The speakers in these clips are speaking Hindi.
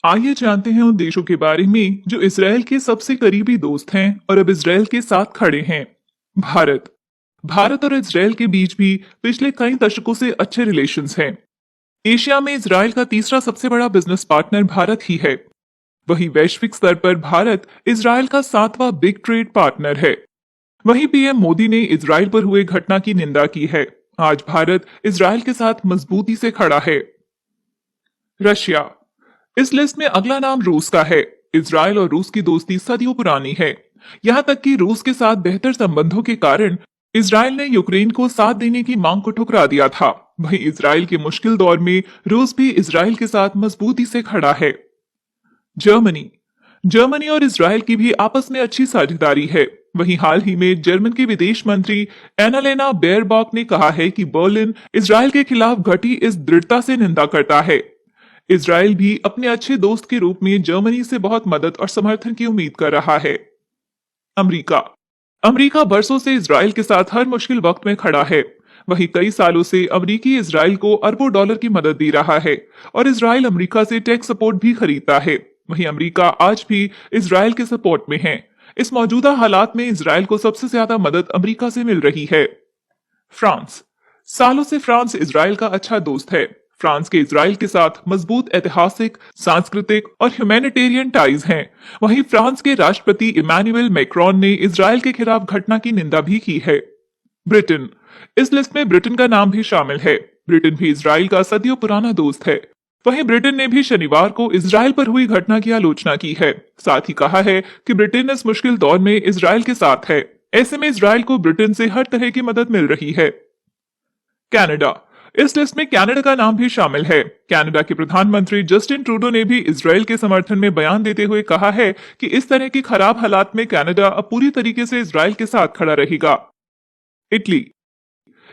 आइए जानते हैं उन देशों के बारे में जो इसराइल के सबसे करीबी दोस्त हैं और अब इसराइल के साथ खड़े हैं। भारत। भारत और इसराइल के बीच भी पिछले कई दशकों से अच्छे रिलेशंस हैं। एशिया में इसराइल का तीसरा सबसे बड़ा बिजनेस पार्टनर भारत ही है। वहीं वैश्विक स्तर पर भारत इसराइल का सातवां बिग ट्रेड पार्टनर है। वहीं पीएम मोदी ने इसराइल पर हुए घटना की निंदा की है। आज भारत इसराइल के साथ मजबूती से खड़ा है। रशिया। इस लिस्ट में अगला नाम रूस का है। इसराइल और रूस की दोस्ती सदियों पुरानी है। यहाँ तक कि रूस के साथ बेहतर संबंधों के कारण इसराइल ने यूक्रेन को साथ देने की मांग को ठुकरा दिया था। वहीं इसराइल के मुश्किल दौर में रूस भी इसराइल के साथ मजबूती से खड़ा है। जर्मनी। जर्मनी और इसराइल की भी आपस में अच्छी साझेदारी है। वहीं हाल ही में जर्मन के विदेश मंत्री एनालेना बेयरबॉक ने कहा है कि बर्लिन इसराइल के खिलाफ घटी इस दृढ़ता से निंदा करता है। इसराइल भी अपने अच्छे दोस्त के रूप में जर्मनी से बहुत मदद और समर्थन की उम्मीद कर रहा है। अमेरिका। अमेरिका बरसों से इसराइल के साथ हर मुश्किल वक्त में खड़ा है। वहीं कई सालों से अमेरिकी इसराइल को अरबों डॉलर की मदद दे रहा है और इसराइल अमेरिका से टेक सपोर्ट भी खरीदता है। वहीं अमेरिका आज भी इसराइल के सपोर्ट में है। इस मौजूदा हालात में इसराइल को सबसे ज्यादा मदद अमेरिका से मिल रही है। फ्रांस। सालों से फ्रांस इसराइल का अच्छा दोस्त है। फ्रांस के इसराइल के साथ मजबूत ऐतिहासिक, सांस्कृतिक और ह्यूमैनिटेरियन टाइज हैं। वहीं फ्रांस के राष्ट्रपति इमैनुअल मैक्रोन ने इसराइल के खिलाफ घटना की निंदा भी की है। ब्रिटेन। इस लिस्ट में ब्रिटेन का नाम भी शामिल है। ब्रिटेन भी इसराइल का सदियों पुराना दोस्त है। वहीं ब्रिटेन ने भी शनिवार को इसराइल पर हुई घटना की आलोचना की है। साथ ही कहा है कि ब्रिटेन इस मुश्किल दौर में इसराइल के साथ है। ऐसे में इसराइल को ब्रिटेन से हर तरह की मदद मिल रही है। कनाडा। इस लिस्ट में कनाडा का नाम भी शामिल है। कनाडा के प्रधानमंत्री जस्टिन ट्रूडो ने भी इसराइल के समर्थन में बयान देते हुए कहा है कि इस तरह की खराब हालात में कनाडा अब पूरी तरीके से इसराइल के साथ खड़ा रहेगा। इटली।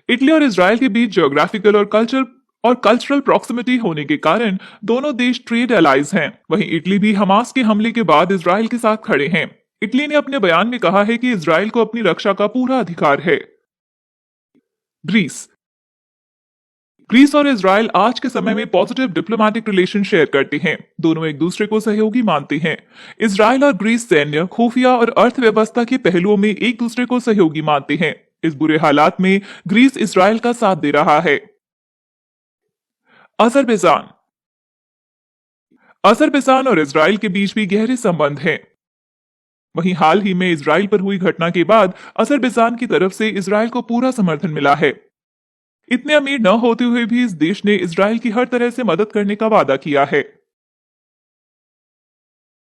इटली और इसराइल के बीच ज्योग्राफिकल और कल्चरल प्रॉक्सिमिटी होने के कारण दोनों देश ट्रेड एलाइज हैं। वहीं इटली भी हमास के हमले के बाद इसराइल के साथ खड़े हैं। इटली ने अपने बयान में कहा है कि इसराइल को अपनी रक्षा का पूरा अधिकार है। ग्रीस। ग्रीस और इसराइल आज के समय में पॉजिटिव डिप्लोमेटिक रिलेशन शेयर करते हैं। दोनों एक दूसरे को सहयोगी मानते हैं। इसराइल और ग्रीस सैन्य, खुफिया और अर्थव्यवस्था के पहलुओं में एक दूसरे को सहयोगी मानते हैं। इस बुरे हालात में ग्रीस इसराइल का साथ दे रहा है। अजरबैजान। अजरबैजान और इसराइल के बीच भी गहरे संबंध हैं। वहीं हाल ही में इसराइल पर हुई घटना के बाद अजरबैजान की तरफ से इसराइल को पूरा समर्थन मिला है। इतने अमीर न होते हुए भी इस देश ने इसराइल की हर तरह से मदद करने का वादा किया है।